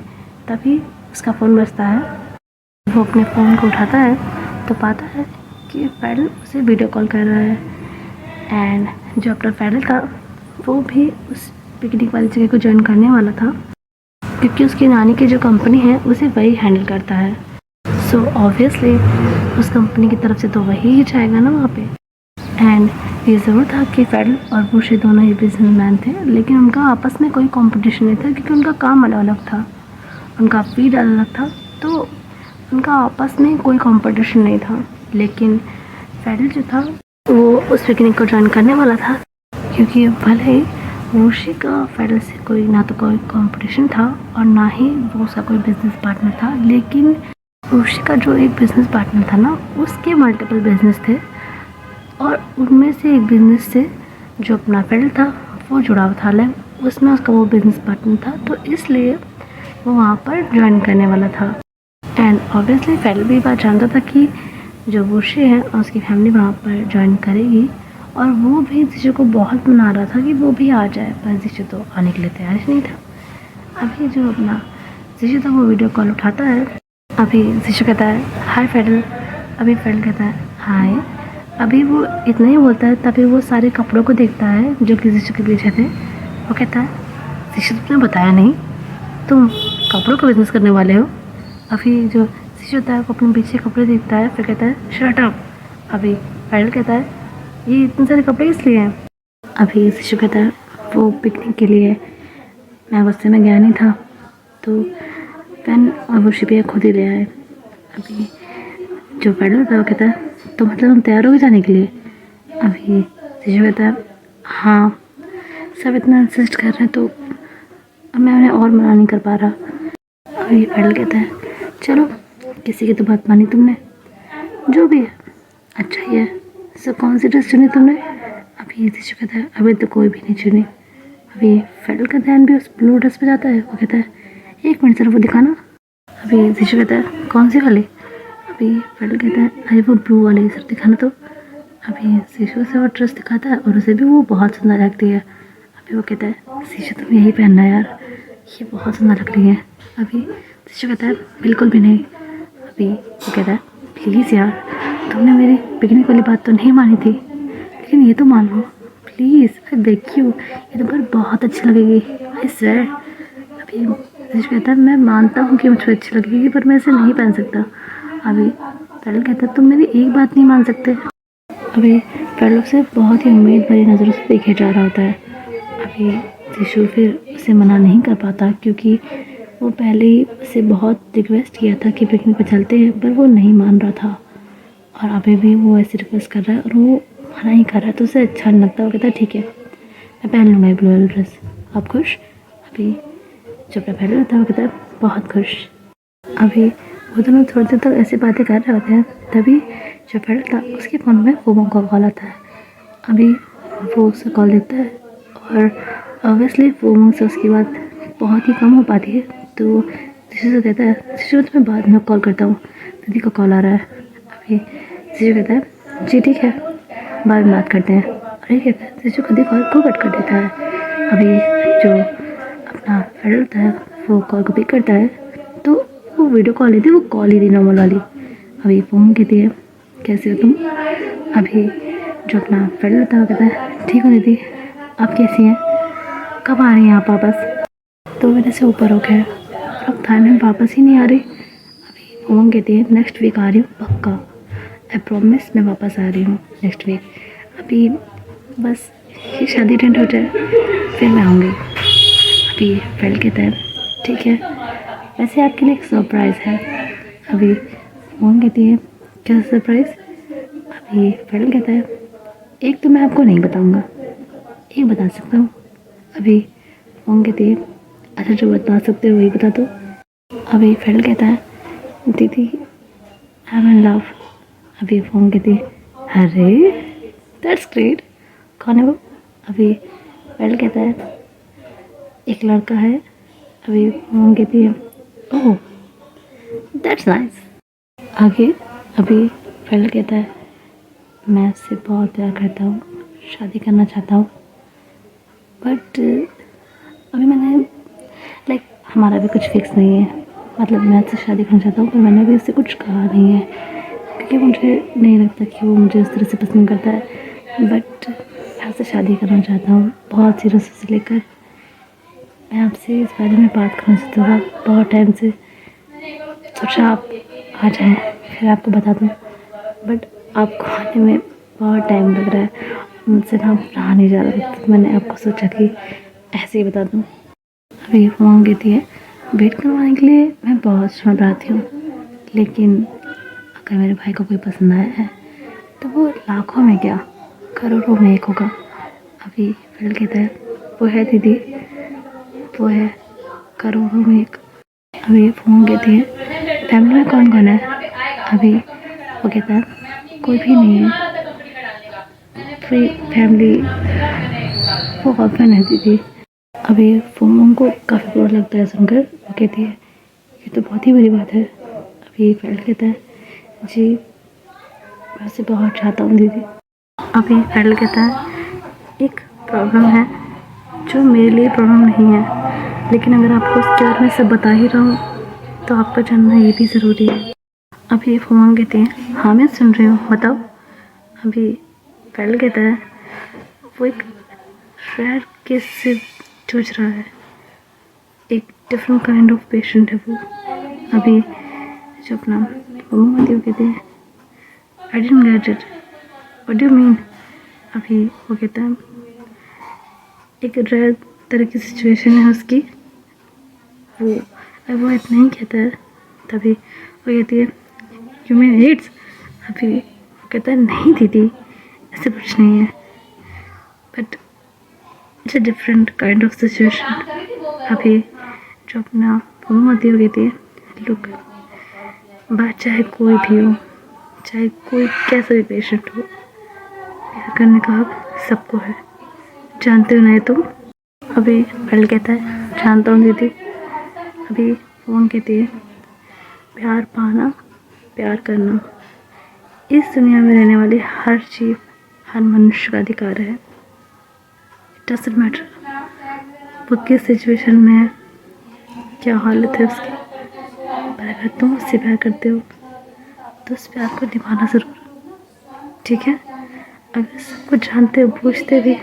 तभी उसका फ़ोन बजता है। वो अपने फ़ोन को उठाता है तो पाता है कि पैडल उसे वीडियो कॉल कर रहा है, एंड जो अपना पैडल था वो भी उस पिकनिक वाली जगह को ज्वाइन करने वाला था, क्योंकि उसकी नानी की जो कंपनी है उसे वही हैंडल करता है। सो ऑब्वियसली उस कंपनी की तरफ से तो वही ही जाएगा ना वहाँ पे। एंड ये ज़रूर था कि पैडल और वुशी दोनों ही बिजनेसमैन थे, लेकिन उनका आपस में कोई कंपटीशन नहीं था क्योंकि उनका काम अलग अलग था, उनका फील्ड अलग अलग था, तो उनका आपस में कोई कंपटीशन नहीं था। लेकिन पैडल जो था वो उस पिकनिक को ज्वाइन करने वाला था, क्योंकि भले ही वुशी का पैडल से कोई ना तो कोई कंपटीशन था और ना ही वो उसका कोई बिजनेस पार्टनर था, लेकिन वुशी का जो एक बिज़नेस पार्टनर था ना उसके मल्टीपल बिजनेस थे और उनमें से एक बिज़नेस से जो अपना पैडल था वो जुड़ा हुआ था, लाइक उसमें उसका वो बिज़नेस पार्टनर था, तो इसलिए वो वहाँ पर ज्वाइन करने वाला था। एंड ऑब्वियसली पैडल भी बात जानता था कि जो वुशी है और उसकी फैमिली वहाँ पर ज्वाइन करेगी, और वो भी शीशु को बहुत मना रहा था कि वो भी आ जाए, पर शीशु तो आने के लिए तैयार ही नहीं था। अभी जो अपना शीशु था वो वीडियो कॉल उठाता है। अभी शीशु कहता है हाय पैडल, अभी पैडल कहता है हाय। अभी वो इतना ही बोलता है, तभी वो सारे कपड़ों को देखता है जो कि शीशु के पीछे थे। वो कहता है शीशु तुमने बताया नहीं तुम कपड़ों का बिजनेस करने वाले हो। अभी जो शीशु होता है वो अपने पीछे कपड़े देखता है, फिर कहता है शट अप। अभी पैडल कहता है ये इतने सारे कपड़े इसलिए हैं। अभी शीशु कहता है वो पिकनिक के लिए, मैं गुस्से में गया नहीं था तो पेन और वो शिपिया खुद ही ले आए। अभी जो पैडल था वो कहता है तो मतलब हम तैयार हो गए जाने के लिए। अभी शीशु कहता है हाँ, सब इतना इंसिस्ट कर रहे हैं तो अब मैं उन्हें और मना नहीं कर पा रहा। अभी पैडल कहता है चलो किसी की तो बात मानी तुमने, जो भी है अच्छा ही है। सब कौन सी ड्रेस चुनी तुमने? अभी शीशु कहता है अभी तो कोई भी नहीं चुनी। अभी पैडल का ध्यान भी उस ब्लू ड्रेस पे जाता है। वो कहता है एक मिनट सर वो दिखाना। अभी शीशु कहता है कौन सी वाली? अभी पैडल कहता है अरे वो ब्लू वाली सर दिखाना तो। अभी शीशु से वो ड्रेस दिखाता है और उसे भी वो बहुत सुंदर लगती है। अभी वो कहता है शीशु तुम यही पहनना यार, ये बहुत सुंदर लग रही है। अभी शीशु कहता है बिल्कुल भी नहीं। अभी वो कहता है प्लीज़ यार, तुमने मेरी पिकनिक वाली बात तो नहीं मानी थी, लेकिन ये तो मान लो प्लीज़, आई बेग यू, ये तो बहुत अच्छी लगेगी, आई स्वेयर। अभी शीशु कहता है मैं मानता हूँ कि मुझे अच्छी लगेगी पर मैं इसे नहीं पहन सकता। अभी पैडल कहता है तुम मेरी एक बात नहीं मान सकते। अभी पैडल से बहुत ही उम्मीद भरी नज़रों से देखे जा रहा होता है। अभी शीशु फिर उसे मना नहीं कर पाता क्योंकि वो पहले ही उसे बहुत रिक्वेस्ट किया था कि पिकनिक पर चलते हैं, पर वो नहीं मान रहा था और अभी भी वो ऐसे रिक्वेस्ट कर रहा है और वो मना ही कर रहा है, तो उसे अच्छा नहीं लगता। वो कहता है ठीक है मैं पहन लूँगा ये ब्लू वाली ड्रेस, आप खुश? अभी जो अपना पैडल होता है वो कहता है बहुत खुश। अभी वो दोनों थोड़ी देर तक ऐसी बातें कर रहे होते हैं, तभी जो पैडल था उसके फ़ोन में फोमो का कॉल आता है। अभी वो उससे कॉल देता है और ऑब्वियसली वो मुझसे उसकी बात बहुत ही कम हो पाती है। तो शीशु से कहता है, शीशु मैं बाद में कॉल करता हूँ, दीदी का कॉल आ रहा है। अभी शीशु कहता है जी ठीक है, बाद में बात करते हैं। अरे कहता है शीशु कभी कॉल को कट कर देता है। अभी जो अपना फ्रेंड होता है वो कॉल को पिक करता है, तो वो वीडियो कॉल नहीं थी, वो कॉल ही थी नॉर्मल वाली। अभी फ़ोन कहती है कैसे हो तुम। अभी जो अपना फ्रेंड होता है वो कहता है ठीक हो दीदी, आप कैसी हैं, कब आ रही हैं आप वापस। तो मेरे से ऊपर हो गया, अब थाईलैंड वापस ही नहीं आ रही। अभी फ़ोन कहती है नेक्स्ट वीक आ रही हूँ पक्का, आई प्रॉमिस मैं वापस आ रही हूँ नेक्स्ट वीक। अभी बस ये शादी अटेंड हो जाए फिर मैं आऊँगी। अभी फ्रेंड कहता है ठीक है, वैसे आपके लिए एक सरप्राइज़ है। अभी फ़ोन कहती है क्या सरप्राइज़। अभी फ्रेंड कहता है एक तो मैं आपको नहीं बताऊंगा, एक बता सकता हूँ। अभी फ़ोन कहती है अच्छा जो बता सकते हो वही बता दो। अभी फ्रेंड कहता है दीदी आई एम इन लव। अभी फ़ोन कहती है अरे दैट्स ग्रेट, कौन है वो। अभी फ्रेंड कहता है एक लड़का है। अभी फ़ोन कहती है ओह दैट्स नाइस। आगे अभी फ्रेंड कहता है मैं उससे बहुत प्यार करता हूँ, शादी करना चाहता हूँ, बट अभी मैंने लाइक हमारा भी कुछ फिक्स नहीं है। मतलब मैं उससे शादी करना चाहता हूँ पर मैंने अभी उससे कुछ कहा नहीं है, क्योंकि मुझे नहीं लगता कि वो मुझे उस तरह से पसंद करता है। बट मैं उससे शादी करना चाहता हूँ बहुत सीरियस से लेकर। मैं आपसे इस बारे में बात करना चाहता था बहुत टाइम से, सोचा आप आ जाएँ फिर आपको बता दूँ, बट आपको आने में बहुत टाइम लग रहा है, मुझसे ना रहा नहीं जा रहा, तो मैंने आपको सोचा कि ऐसे ही बता दूँ। अभी फ़ोन कहती है वेट करवाने के लिए मैं बहुत समय बनाती हूँ, लेकिन अगर मेरे भाई को कोई पसंद आया है तो वो लाखों में क्या करोड़ों में एक होगा। अभी फिर कहता है वो है दीदी, वो है करोड़ों में एक। अभी फ़ोन कहती है फैमिली में कौन कौन है। अभी वो कहता है कोई भी नहीं है, फ्री फैमिली वो ऑर्फन है दीदी। अभी फ़ोन को काफ़ी बुरा लगता है सुनकर, वो कहती है ये तो बहुत ही बुरी बात है। अभी फ्रेंड कहता है जी मैं उसे बहुत चाहता हूँ दीदी। अभी फ्रेंड कहता है एक प्रॉब्लम है जो मेरे लिए प्रॉब्लम नहीं है, लेकिन अगर आपको उसके बारे में सब बता ही रहा हूँ तो आपको जानना ये भी ज़रूरी है। अभी फ़ोन कहती है हाँ मैं सुन रही हूँ बताओ। अभी फ्रेंड कहता है वो एक रेयर केस से जूझ रहा है, एक डिफरेंट काइंड ऑफ पेशेंट है वो। अभी जो अपना मम्मी वो कहते हैं I didn't get it, what do you mean. अभी वो कहता है एक रेयर तरह की सिचुएशन है उसकी, वो इतना ही कहता है। तभी वो कहती है यू मीन एड्स। अभी वो कहता है नहीं दीदी ऐसे कुछ नहीं है, but it's a different kind of situation. अभी जो अपना मम्मा होती है वो कहती है लुक बात चाहे कोई भी हो, चाहे कोई कैसा भी पेशेंट हो, प्यार करने का हक सबको है, जानते हो नहीं तुम। अभी फ्रेंड कहता है जानता हूँ दीदी। अभी फ़ोन कहती है प्यार पाना प्यार करना इस दुनिया में रहने वाली हर जीव हर मनुष्य का अधिकार है। इट डजंट मैटर वो किस सिचुएशन में है, क्या हालत है उसकी, पर अगर तुम उससे प्यार करते हो तो उस प्यार को निभाना ज़रूर, ठीक है। अगर सब कुछ जानते हो पूछते भी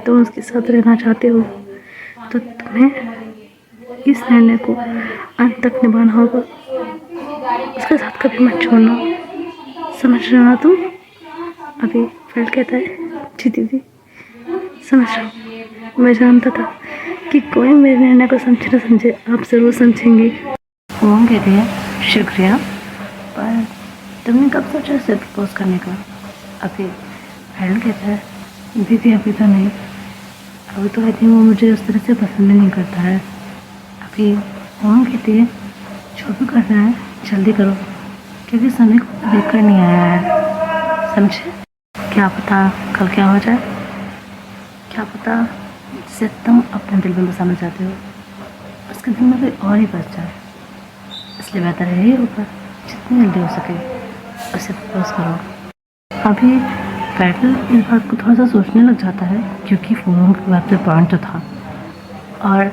तुम उसके साथ रहना चाहते हो तो तुम्हें इस निर्णय को अंत तक निभाना होगा, उसके साथ कभी मत छोड़ना, समझ रहे हो ना तुम। अभी फ्रेंड कहता है जी दीदी समझ रहा हूँ, मैं जानता था कि कोई मेरे निर्णय को समझे ना समझे आप ज़रूर समझेंगे। वो कहते हैं शुक्रिया, पर तुमने कब सोचा इसे प्रपोज करने का। अभी फ्रेंड कहता है दीदी अभी तो नहीं, अभी तो आई थिंक वो मुझे उस तरह से पसंद नहीं करता है। अभी वो कहती है जो भी करना है जल्दी करो, क्योंकि समय को देख कर नहीं आया है, समझे। क्या पता कल क्या हो जाए, क्या पता जिसे तुम अपने दिल में बसाना चाहते हो उसके दिल में कोई और ही बस जाए। इसलिए बेहतर यही होगा जितनी जल्दी हो सके उसे प्रपोज करो। अभी फैडल इस बात को थोड़ा सा सोचने लग जाता है क्योंकि फ़ोन की बात पे पॉइंट तो था। और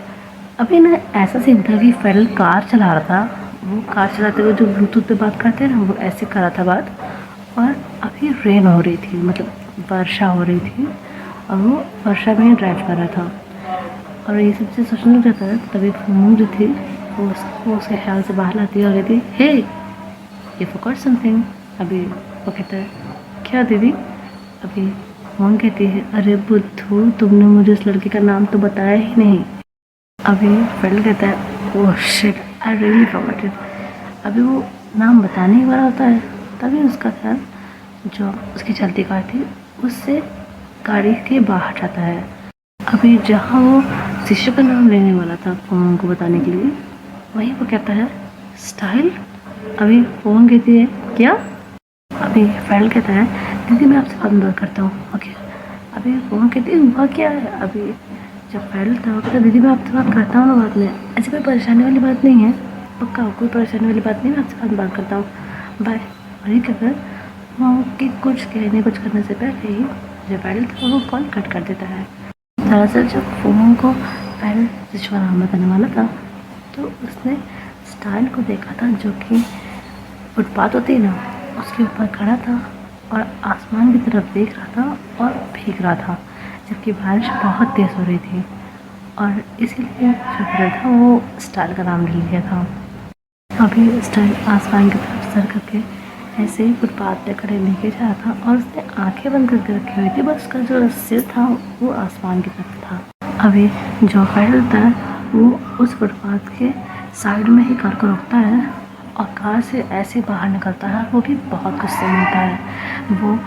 अभी ना ऐसा सीन था कि फैडल कार चला रहा था। वो कार चलाते हुए जो ब्लूटूथ पे बात करते हैं ना वो ऐसे कर रहा था बात। और अभी रेन हो रही थी, मतलब वर्षा हो रही थी और वो वर्षा में ही ड्राइव कर रहा था। और ये सब चीज़ सोचने लग जाता है तभी फोन जो थी वो उसके ख्याल से बाहर लाती है और कहती है हे ये फॉरगॉट समथिंग। अभी वो कहता है क्या दीदी। अभी फोन कहती है अरे बुद्धू तुमने मुझे उस लड़के का नाम तो बताया ही नहीं। अभी फ्रेंड कहता है oh shit I really forgot it. अभी वो नाम बताने ही वाला होता है तभी उसका ख्याल जो उसकी चलती कार थी उससे गाड़ी के बाहर जाता है। अभी जहाँ वो शिष्य का नाम लेने वाला था फोन को बताने के लिए वहीं वो कहता है स्टाइल। अभी फोन कहती है क्या। अभी फ्रेंड कहता है दीदी मैं आपसे बात करता हूँ ओके। अभी फोन कहती है हुआ क्या है। अभी जब फैडल था वो कहता दीदी मैं आपसे बात करता हूँ ना बाद में, ऐसी कोई परेशानी वाली बात नहीं है पक्का कोई परेशानी वाली बात नहीं, मैं आपसे बात करता हूँ बाय। और ये कहकर वो कि कुछ कहने कुछ करने से पहले ही जो फैडल था वो कॉल कट कर देता है। दरअसल जब फ़ोन को फैडल शिशु नाम बताने वाला था तो उसने स्टाइल को देखा था जो कि फुटपाथ होती है ना उसके ऊपर खड़ा था और आसमान की तरफ देख रहा था और भीग रहा था जबकि बारिश बहुत तेज़ हो रही थी। और इसीलिए जो फैडल था वो स्टाइल का नाम ले लिया था। अभी स्टाइल आसमान की तरफ सर करके ऐसे ही फुटपाथ पे खड़े लेके जा रहा था और उसने आंखें बंद करके रखी हुई थी बस उसका जो सिर था वो आसमान की तरफ था। अभी जो फैडल था वो उस फुटपाथ के साइड में ही कार को रोकता है और कार से ऐसे बाहर निकलता है वो भी बहुत गुस्से में होता है। वो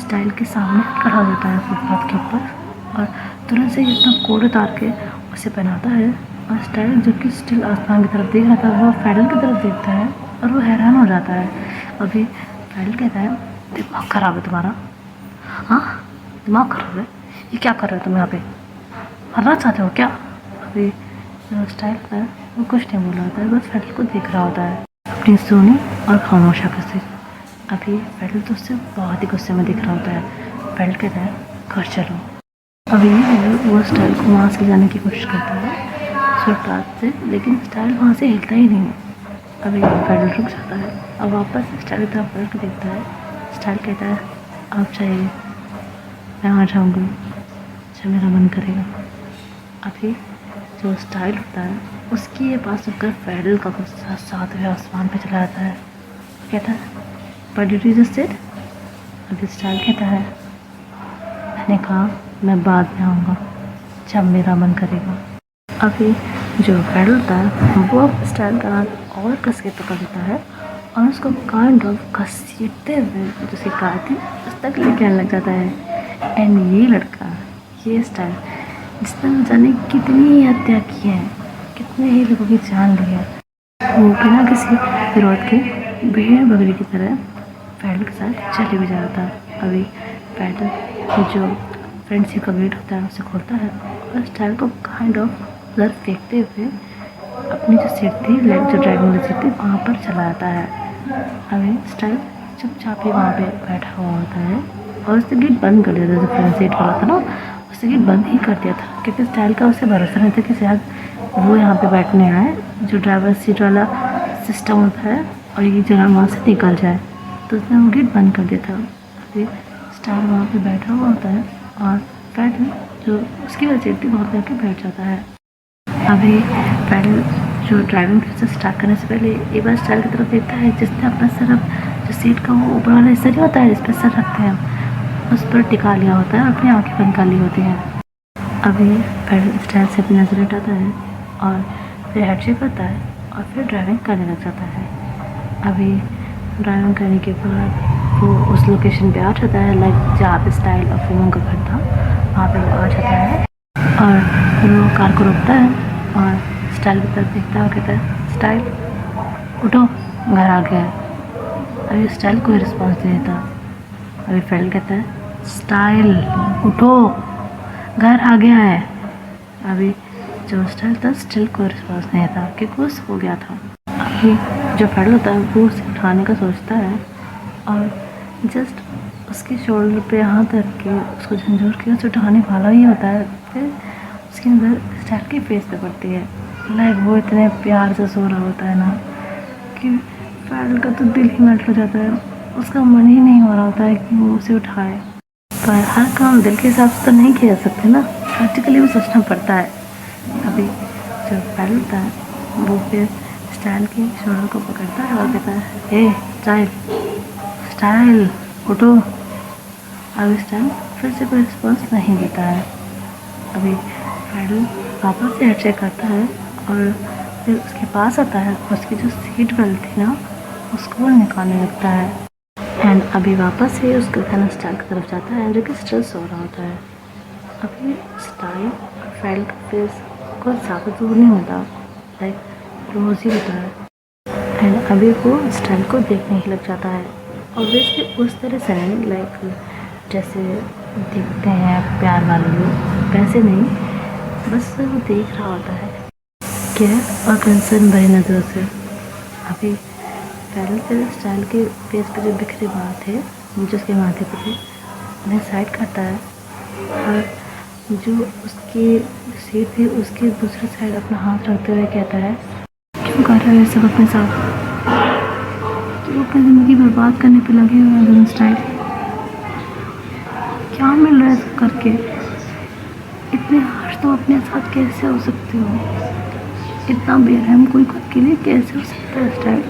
स्टाइल के सामने खड़ा होता है फुटपाथ के ऊपर और तुरंत से अपना कोट उतार के उसे पहनाता है। और स्टाइल जो कि स्टिल आसमान की तरफ देख रहा था वो फैडल की तरफ देखता है और वो हैरान हो जाता है। अभी फैडल कहता है दिमाग ख़राब है तुम्हारा। हाँ दिमाग ख़राब है ये क्या कर रहे हो तुम यहाँ पे मरना चाहते हो क्या। अभी जो स्टाइल है वो कुछ नहीं बोल रहा होता है बस फैडल को देख रहा होता है अपनी सोनी और खामोश आंखों से। अभी फैडल तो उससे बहुत ही गुस्से में दिख रहा होता है। फैडल कहता है घर चलो। अभी वो स्टाइल को वहाँ से जाने की कोशिश करता है फुटपाथ से लेकिन स्टाइल वहाँ से हिलता ही नहीं। अभी फैडल रुक जाता है और वापस स्टाइल की तरफ पलट के देखता है। स्टाइल कहता है आप चाहिए मैं आ जाऊँगी जब मेरा मन करेगा। अभी जो स्टाइल होता है उसकी ये बात सुनकर फैडल का गुस्सा सातवें आसमान पे चला जाता है। कहता है but did you just said. अभी स्टाइल कहता है मैंने कहा मैं बाद में आऊँगा जब मेरा मन करेगा। अभी जो फैडल था वो स्टाइल का हाथ और कस के पकड़ लेता है और उसको काइंड ऑफ घसीटते हुए जो कार थी उस तक लेके आने लग जाता है। एंड ये लड़का ये स्टाइल जिसने न जाने कितनी हत्या की है कितने ही लोगों की जान ली है वो बिना किसी विरोध के भेड़ बकरी की तरह फैडल के साथ चले भी जा रहा था। अभी फैडल जो फ्रेंडशिप का गेट होता है उसे खोलता है और स्टाइल को काइंड ऑफ उधर फेंकते हुए अपनी जो सीट थी जो ड्राइविंग वाली सीट थी वहाँ पर चला जाता है। अभी स्टाइल चुपचाप ही वहाँ पे बैठा हुआ होता है और उससे गेट बंद कर दिया था। जो फ्रेंड सीट वाला था ना उससे गेट बंद ही कर दिया था क्योंकि स्टाइल का उसे भरोसा नहीं था कि शायद वो यहाँ पे बैठने आए जो ड्राइवर सीट वाला सिस्टम होता है और ये जगह वहाँ से निकल जाए तो उसने वो गेट बंद कर दिया था। अभी स्टाइल वहाँ पे बैठा हुआ होता है और फैडल जो उसकी वजह सीट थी वहाँ पर आके बैठ जाता है। अभी फैडल जो ड्राइविंग प्रोसेस स्टार्ट करने से पहले एक बार स्टाइल की तरफ देखता है जिसने अपना सर अब जो सीट का वो ऊपर वाला हिस्सा नहीं होता है जिस पर सर रखते हैं उस पर टिका लिया होता है अपनी आँखें बंद कर ली होती हैं। अभी फैडल स्टाइल से अपनी नज़र हटाता है और फिर हेडशेक करता है और फिर ड्राइविंग करने लग जाता है। अभी ड्राइविंग करने के बाद वो उस लोकेशन पे आ जाता है लाइक जहाँ पे स्टाइल और फिल्मों का घर था वहाँ पे वो आ जाता है और फिर वो कार को रोकता है और स्टाइल की तरफ देखता है और कहता है स्टाइल उठो घर आ गया है। अभी स्टाइल कोई रिस्पॉन्स नहीं देता। अभी फैडल कहता है स्टाइल उठो घर आ गया है। अभी जो स्टाइल था स्टिल कोई रिस्पॉन्स नहीं था क्योंकि वो सो गया था। अभी जो फैडल होता है वो उसे उठाने का सोचता है और जस्ट उसके शोल्डर पे हाथ रख के उसको झंझोर के उसे उठाने वाला ही होता है। फिर उसके अंदर स्टाइल की फेस पे पड़ती है। लाइक वो इतने प्यार से सो रहा होता है ना कि फैडल का तो दिल ही मेल्ट हो जाता है। उसका मन ही नहीं हो रहा होता है कि वो उसे उठाए, पर हर काम दिल के हिसाब से तो नहीं किया जा सकते ना, प्रैक्टिकली भी सोचना पड़ता है। अभी जो फैडल होता है वो फिर स्टाइल के शोल्डर को पकड़ता है और कहता है, हे स्टाइल, स्टाइल उठो। अभी स्टाइल फिर से कोई रिस्पॉन्स नहीं देता है। अभी फैडल वापस से हेडशेक करता है और फिर उसके पास आता है, उसकी जो सीट बेल्ट थी ना उसको निकालने लगता है। एंड अभी वापस से उसका खाना स्टाइल की तरफ जाता है जो कि स्टिल सो रहा होता है। अभी स्टाइल और फैडल का फेस कोई ज़्यादा दूर नहीं होता, लाइक क्लोज ही होता है। एंड अभी वो स्टाइल को देखने ही लग जाता है। ऑब्वियसली उस तरह से नहीं, लाइक जैसे देखते हैं प्यार वाले लोग वैसे नहीं, बस वो देख रहा होता है केयर और कंसर्न भरी नज़रों से। अभी फैडल फिर स्टाइल के फेस पे जो बिखरे बाल थे जो उसके माथे पे थे उन्हें साइड करता है और जो उसकी सीट थी उसकी दूसरी साइड अपना हाथ रखते हुए कहता है, क्यों कर रहे हो ये सब अपने साथ? तो अपनी ज़िंदगी बर्बाद करने पे लगे हुए हैं दोनों स्टाइल। क्या मिल रहा है इसको करके? इतने हार्श तो अपने साथ कैसे हो सकते हो? इतना बेरहम कोई खुद के लिए कैसे हो सकता है स्टाइल?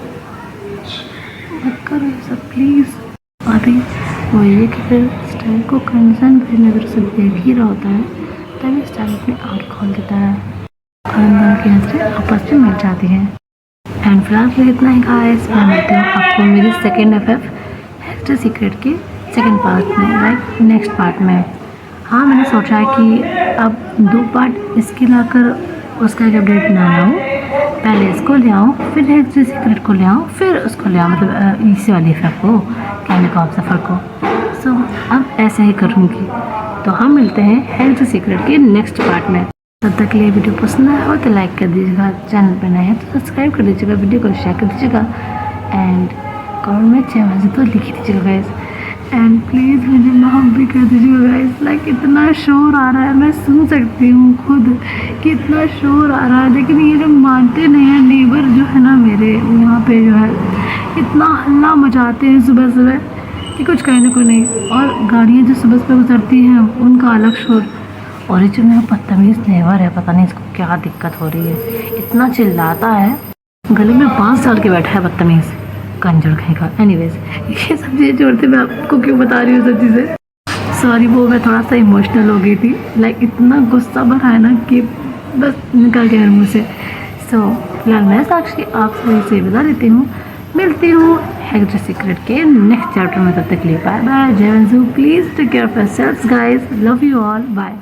मत करो ये सब प्लीज़। अभी वो ये कि फिर स्टाइल को कंसर्न भरी नज़र से देख ही रहा होता है, तभी स्टाइल अपनी आँख खोल देता है और उन दोनों की नज़रें आपस में मिल जाती हैं। एंड फिलहाल के लिए इतना ही गाइस, मैं मिलती हूँ आपको मेरी सेकेंड FF हेल्थ सीक्रेट के सेकेंड पार्ट में, लाइक नेक्स्ट पार्ट में। हाँ, मैंने सोचा है कि अब 2 पार्ट इसके लाकर उसका एक अपडेट ना लाऊँ, पहले इसको ले आऊँ फिर हेल्थ सीक्रेट को ले आऊँ फिर उसको ले आऊँ, मतलब इसी वाली FF को, कहने को आप सफ़र को। सो अब ऐसे ही करूँगी। तो हम मिलते हैं हेल्थ सीक्रेट के नेक्स्ट पार्ट में। तब तक के लिए वीडियो पसंद आया हो तो लाइक कर दीजिएगा, चैनल पर नए हैं तो सब्सक्राइब कर दीजिएगा, वीडियो को शेयर कर दीजिएगा एंड कमेंट में 6 बजे तो लिख दीजिएगा गाइस। एंड प्लीज़ मुझे माफ़ भी कर दीजिएगा गाइस, लाइक इतना शोर आ रहा है, मैं सुन सकती हूँ खुद कि इतना शोर आ रहा है, लेकिन ये लोग मानते नहीं हैं। नेबर जो है ना मेरे यहाँ पे जो है इतना हल्ला मचाते हैं सुबह सुबह कि कुछ कहने को नहीं, और गाड़ियाँ जो सुबह सुबह गुजरती हैं उनका अलग शोर, और ये जो मेरा बदतमीज़ नेबर है पता नहीं इसको क्या दिक्कत हो रही है, इतना चिल्लाता है, गले में 5 साल के बैठा है बदतमीज़ कंजर कहीं का। एनीवेज ये सब चीज़ें छोड़ते मैं आपको क्यों बता रही हूँ सब चीज़ें, सॉरी वो मैं थोड़ा सा इमोशनल हो गई थी, लाइक इतना गुस्सा भरा है ना कि बस निकल गया मुँह से। सो फिलहाल मैं साक्षी आप सभी से विदा लेती हूँ, मिलती हूँ हेल्थ सीक्रेट के नेक्स्ट चैप्टर में। तब तक के लिए बाय बाय, जय वंशु, please take care of yourselves guys, love you all, bye.